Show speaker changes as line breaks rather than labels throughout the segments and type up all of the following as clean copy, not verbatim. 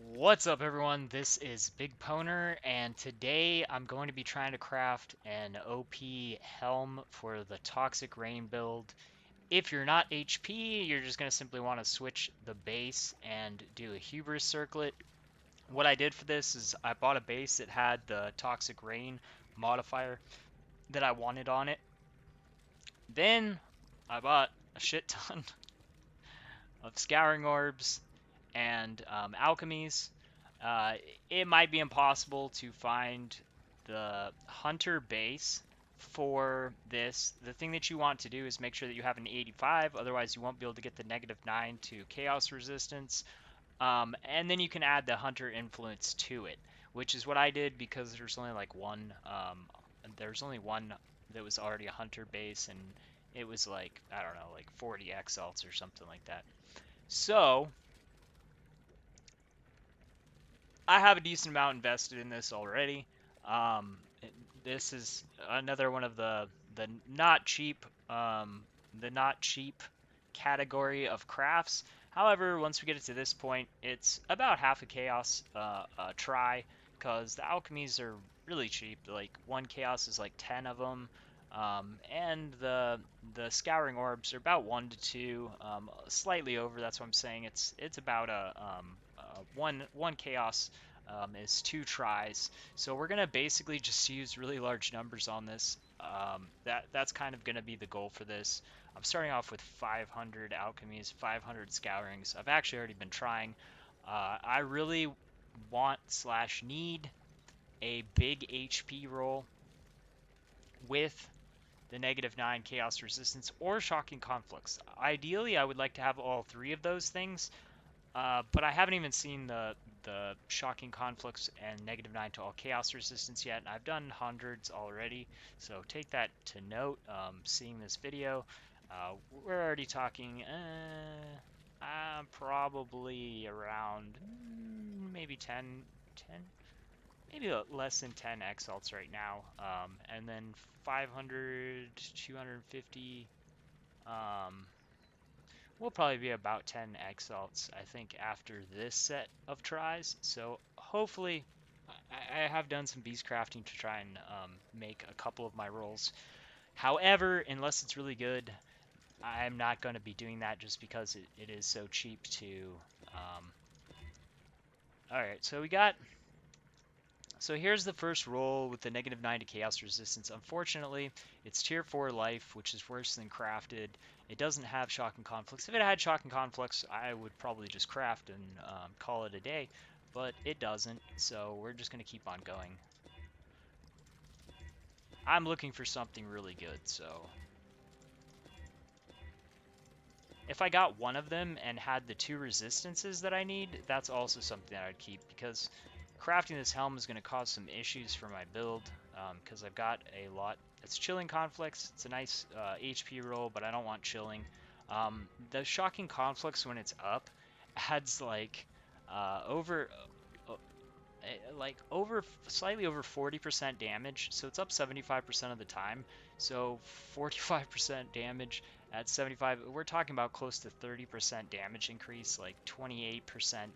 What's up, everyone? This is BigPowner, and today I'm going to be trying to craft an OP Helm for the Toxic Rain build. If you're not HP, you're just going to simply want to switch the base and do a Hubris Circlet. What I did for this is I bought a base that had the Toxic Rain modifier that I wanted on it. Then I bought a shit ton of Scouring Orbs and alchemies. Uh, it might be impossible to find the hunter base for this. The thing that you want to do is make sure that you have an 85, otherwise you won't be able to get the -9 to chaos resistance. And then you can add the hunter influence to it, which is what I did because there's only like one. There's only one that was already a hunter base, and it was like I don't know, like 40 exalts or something like that. So I have a decent amount invested in this already. Um, this is another one of the not cheap the not cheap category of crafts. However, once we get it to this point, it's about half a chaos try because the alchemies are really cheap. Like one chaos is like 10 of them. And the scouring orbs are about 1 to 2, slightly over. That's what I'm saying. It's about one chaos is 2 tries. So we're gonna basically just use really large numbers on this. That's kind of gonna be the goal for this. I'm starting off with 500 alchemies, 500 scourings. I've actually already been trying. I really want slash need a big HP roll with the -9 chaos resistance or shocking conflicts. Ideally, I would like to have all three of those things. But I haven't even seen the shocking conflicts and -9 to all chaos resistance yet. I've done hundreds already, so take that to note. Seeing this video, we're already talking. Probably around maybe 10, maybe less than 10 exalts right now, and then 500, 250. Um, We'll probably be about 10 exalts, I think, after this set of tries. So hopefully, I have done some beast crafting to try and make a couple of my rolls. However, unless it's really good, I'm not going to be doing that just because it is so cheap to. Um... Alright, so here's the first roll with the -9 to chaos resistance. Unfortunately, it's tier 4 life, which is worse than crafted. It doesn't have shocking conflicts. If it had shocking conflicts, I would probably just craft and call it a day, but it doesn't, so we're just going to keep on going. I'm looking for something really good, so if I got one of them and had the 2 resistances that I need, that's also something that I'd keep, because crafting this helm is going to cause some issues for my build, because I've got a lot. It's chilling conflicts. It's a nice HP roll, but I don't want chilling. The shocking conflicts when it's up adds uh, over slightly over 40% damage, so it's up 75% of the time. So 45% damage at 75, we're talking about close to 30% damage increase, like 28%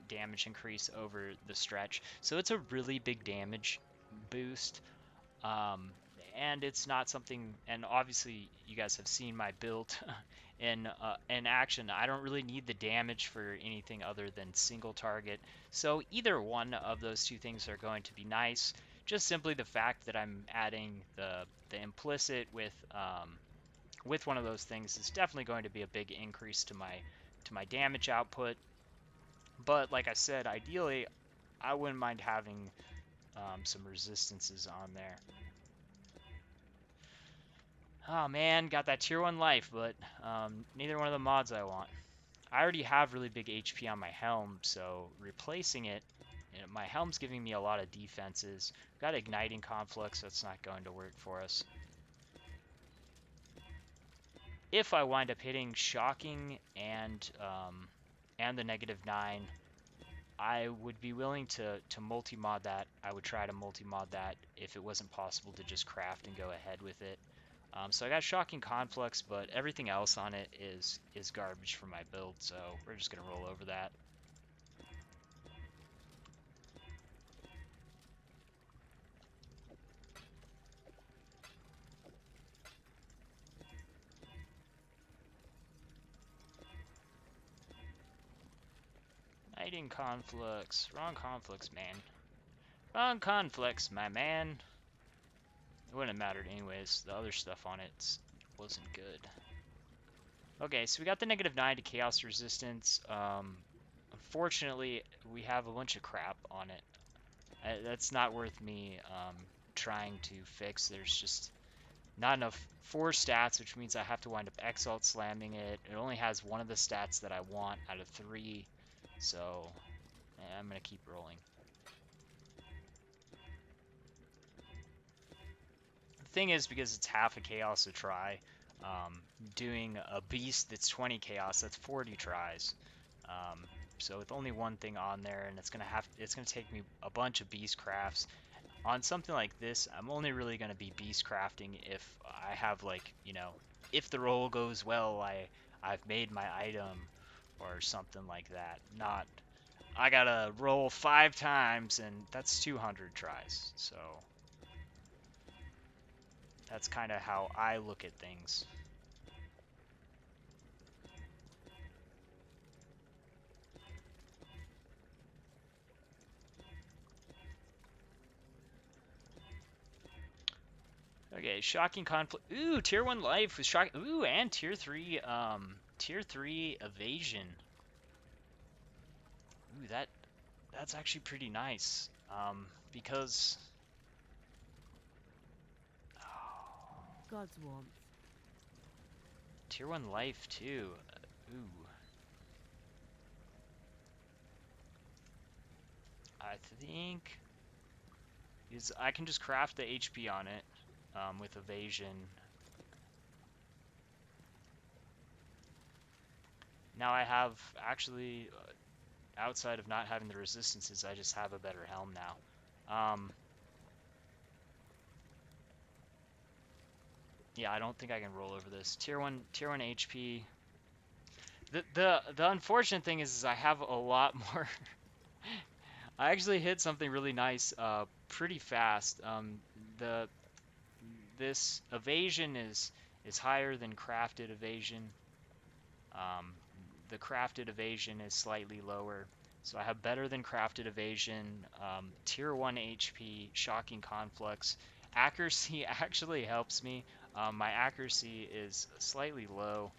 damage increase over the stretch. So it's a really big damage boost. Um, and it's not something, and obviously you guys have seen my build in action. I don't really need the damage for anything other than single target. So either one of those two things are going to be nice. Just simply the fact that I'm adding the implicit with one of those things is definitely going to be a big increase to my damage output. But like I said, ideally I wouldn't mind having some resistances on there. Oh man, got that tier 1 life, but neither one of the mods I want. I already have really big HP on my helm, so replacing it, my helm's giving me a lot of defenses. Got igniting conflicts, that's not going to work for us. If I wind up hitting shocking and the -9, I would be willing to multi-mod that. I would try to multi-mod that if it wasn't possible to just craft and go ahead with it. So I got shocking conflicts, but everything else on it is garbage for my build, so we're just gonna roll over that. Hiding conflicts. Wrong conflicts, man. Wrong conflicts, my man. It wouldn't have mattered anyways. The other stuff on it wasn't good. Okay, so we got the -9 to chaos resistance. Unfortunately, we have a bunch of crap on it. That's not worth me trying to fix. There's just not enough 4 stats, which means I have to wind up exalt slamming it. It only has one of the stats that I want out of 3, so I'm gonna keep rolling. The thing is, because it's half a chaos to try, doing a beast that's 20 chaos, that's 40 tries. So with only one thing on there, and it's gonna take me a bunch of beast crafts. On something like this, I'm only really gonna be beast crafting if I have, like, you know, if the roll goes well, I've made my item or something like that. Not I gotta roll 5 times and that's 200 tries. So that's kind of how I look at things. Okay, shocking conflict. Ooh, tier 1 life with shock. Ooh, and tier 3 evasion. Ooh, that's actually pretty nice. Because
God's warmth.
tier 1 life too. Ooh. I think is I can just craft the HP on it with evasion. Now I have actually, outside of not having the resistances, I just have a better helm now. Yeah, I don't think I can roll over this. Tier 1 HP. The unfortunate thing is I have a lot more. I actually hit something really nice pretty fast. The this evasion is higher than crafted evasion. Um, the crafted evasion is slightly lower. So I have better than crafted evasion, tier 1 HP, shocking conflicts. Accuracy actually helps me. My accuracy is slightly low.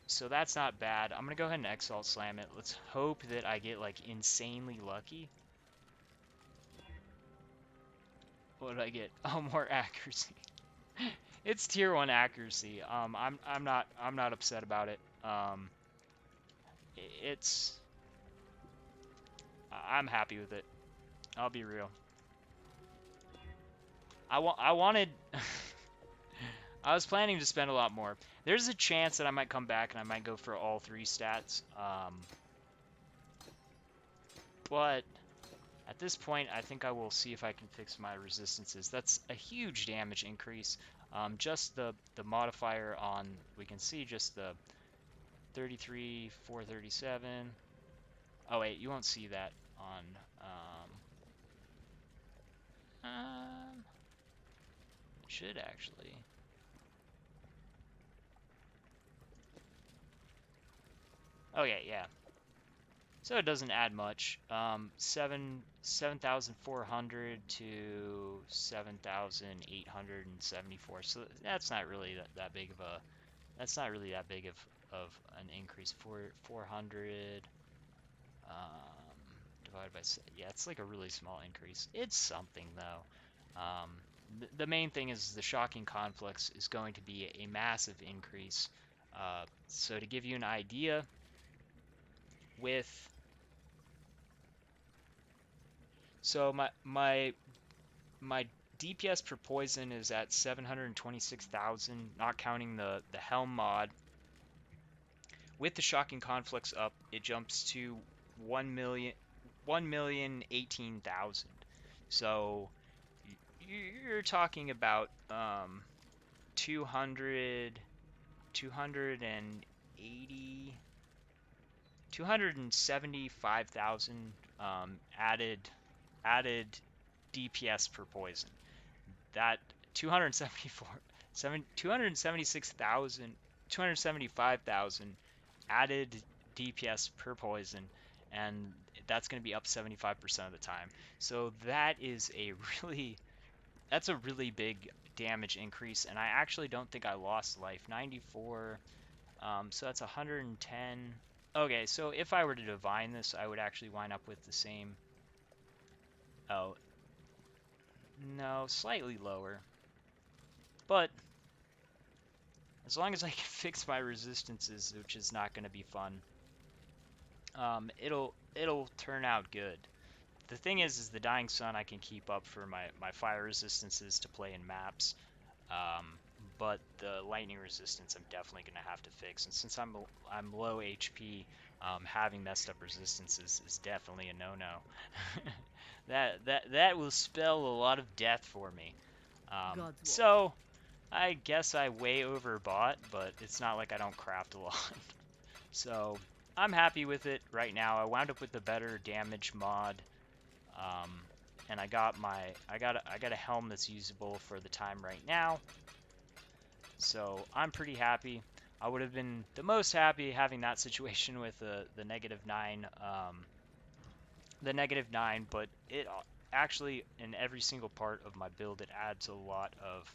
So that's not bad. I'm gonna go ahead and exalt slam it. Let's hope that I get like insanely lucky. What did I get? Oh, more accuracy. It's tier 1 accuracy. I'm not upset about it. It's I'm happy with it. I'll be real. I wanted I was planning to spend a lot more. There's a chance that I might come back and I might go for all 3 stats. But at this point, I think I will see if I can fix my resistances. That's a huge damage increase. Just the modifier on, we can see just the 33, 437. Oh wait, you won't see that on, it should actually. Okay, yeah. So it doesn't add much. 7,400 to 7,874. So that's not really that big of a. That's not really that big of an increase. 400 divided by, yeah, it's like a really small increase. It's something though. The main thing is the shocking conflicts is going to be a massive increase. So to give you an idea, with so my DPS per poison is at 726,000, not counting the Helm mod. With the shocking conflicts up, it jumps to 1,018,000. So you're talking about 200, 280, 275,000 added DPS per poison. That 274, 276,000, 275,000 added DPS per poison. and that's going to be up 75% of the time. So that is a really that's a really big damage increase, and I actually don't think I lost life. 94, so that's 110. Okay, so if I were to divine this, I would actually wind up with the same. Oh, no, slightly lower. But as long as I can fix my resistances, which is not going to be fun, it'll turn out good. The thing is the Dying Sun I can keep up for my fire resistances to play in maps. Um, but the lightning resistance I'm definitely gonna have to fix. And since I'm low HP, having messed up resistances is definitely a no-no. That will spell a lot of death for me.
God's warmth.
So I guess I way overbought, but it's not like I don't craft a lot. So I'm happy with it right now. I wound up with a better damage mod. Um, and I got a helm that's usable for the time right now. So I'm pretty happy. I would have been the most happy having that situation with the -9, the -9, but it actually in every single part of my build it adds a lot of,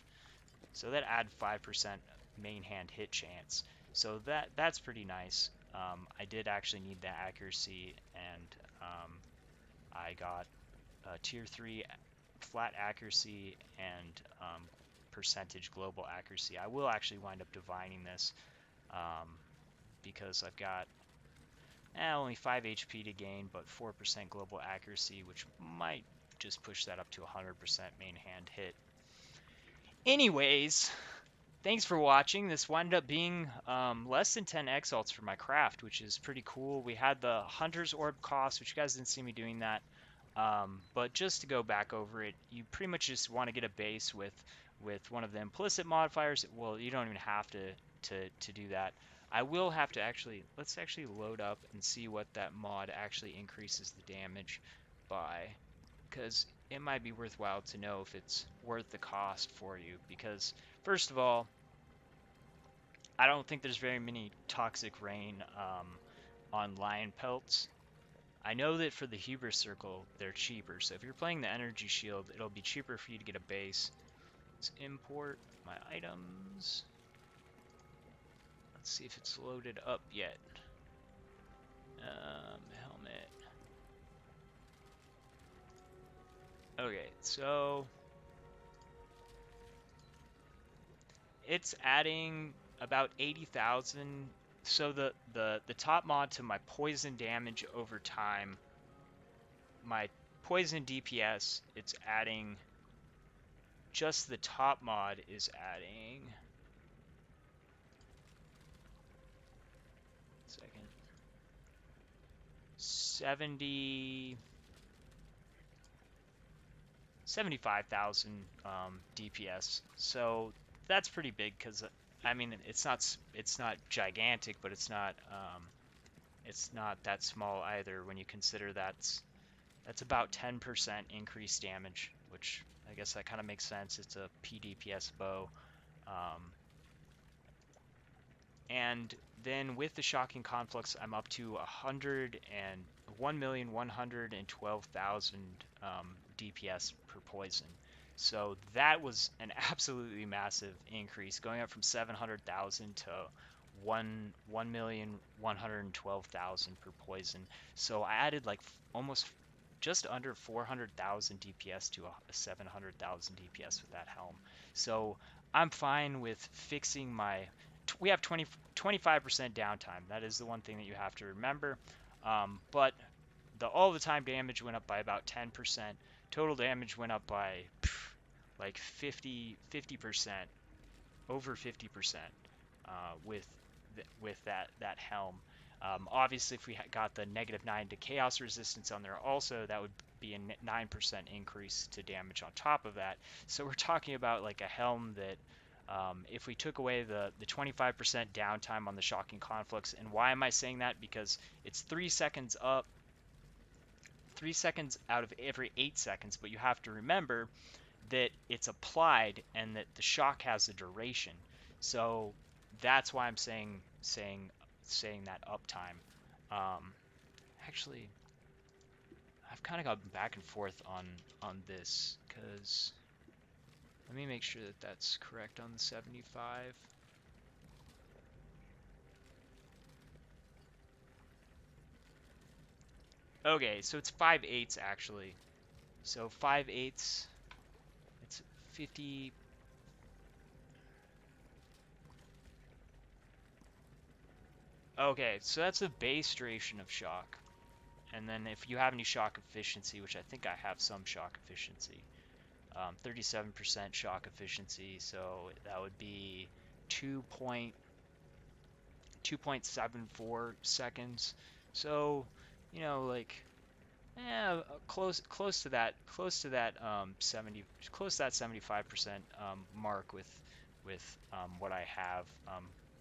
so that add 5% main hand hit chance. So that's pretty nice. I did actually need that accuracy, and I got tier 3 flat accuracy and percentage global accuracy. I will actually wind up divining this um, because I've got only 5 HP to gain, but 4% global accuracy, which might just push that up to 100% main hand hit. Anyways, thanks for watching. This wound up being less than 10 exalts for my craft, which is pretty cool. We had the Hunter's Orb cost, which you guys didn't see me doing that. But just to go back over it, you pretty much just want to get a base with one of the implicit modifiers. Well, you don't even have to do that. I will have to actually, let's actually load up and see what that mod actually increases the damage by, because it might be worthwhile to know if it's worth the cost for you. Because first of all, I don't think there's very many toxic rain on lion pelts. I know that for the Hubris Circle, they're cheaper, so if you're playing the Energy Shield, it'll be cheaper for you to get a base. Let's import my items. Let's see if it's loaded up yet. Helmet. Okay, so it's adding about 80,000. So the top mod to my poison damage over time, my poison DPS, it's adding, just the top mod is adding, second, 70 75,000 DPS. So that's pretty big because I mean it's not gigantic, but it's not that small either when you consider that's about 10% increased damage, which I guess that kind of makes sense. It's a PDPS bow. Um, and then with the shocking conflux, I'm up to 1,112,000 DPS per poison. So that was an absolutely massive increase, going up from 700,000 to 1,112,000 per poison. So I added like almost just under 400,000 DPS to a 700,000 DPS with that helm. So I'm fine with fixing my. We have 25% downtime. That is the one thing that you have to remember. But all the time damage went up by about 10%. Total damage went up by like 50%, over 50% with that helm. Obviously, if we got the -9 to chaos resistance on there also, that would be a 9% increase to damage on top of that. So we're talking about like a helm that, if we took away the 25% downtime on the shocking conflicts, and why am I saying that? Because it's 3 seconds up, 3 seconds out of every 8 seconds, but you have to remember that it's applied and that the shock has a duration. So that's why I'm saying that uptime. actually, I've kind of gone back and forth on this because let me make sure that that's correct on the 75. Okay, so it's 5/8 actually. So 5/8, it's 50. Okay, so that's the base duration of shock. And then if you have any shock efficiency, which I think I have some shock efficiency, 37% shock efficiency, so that would be 2.74 seconds. So, like, close to that 75% mark with what I have.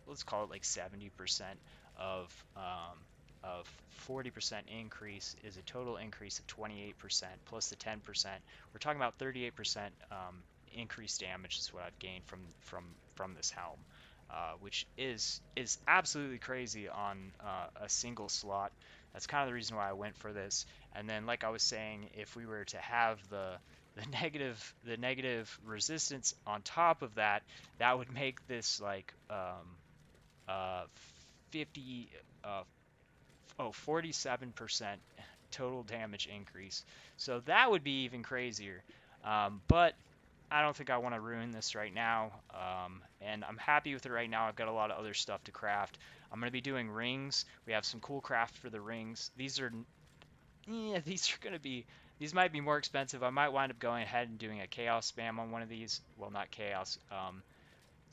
Let's call it like 70% of um, of 40% increase is a total increase of 28% plus the 10%. We're talking about 38% increased damage is what I've gained from this helm, which is absolutely crazy on a single slot. That's kind of the reason why I went for this. And then, like I was saying, if we were to have the negative resistance on top of that, that would make this like uh 50 uh 47% total damage increase. So that would be even crazier. But I don't think I want to ruin this right now. And I'm happy with it right now. I've got a lot of other stuff to craft. I'm going to be doing rings. We have some cool craft for the rings. Yeah, these might be more expensive. I might wind up going ahead and doing a chaos spam on one of these. Well, not chaos,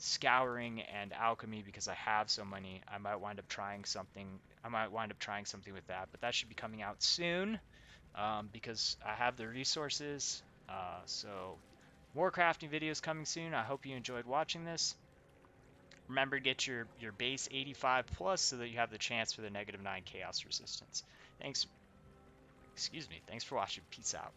scouring and alchemy because I have so many. I might wind up trying something. I might wind up trying something with that, but that should be coming out soon because I have the resources. So more crafting videos coming soon. I hope you enjoyed watching this. Remember to get your base 85 plus so that you have the chance for the -9 chaos resistance. Thanks. Excuse me. Thanks for watching. Peace out.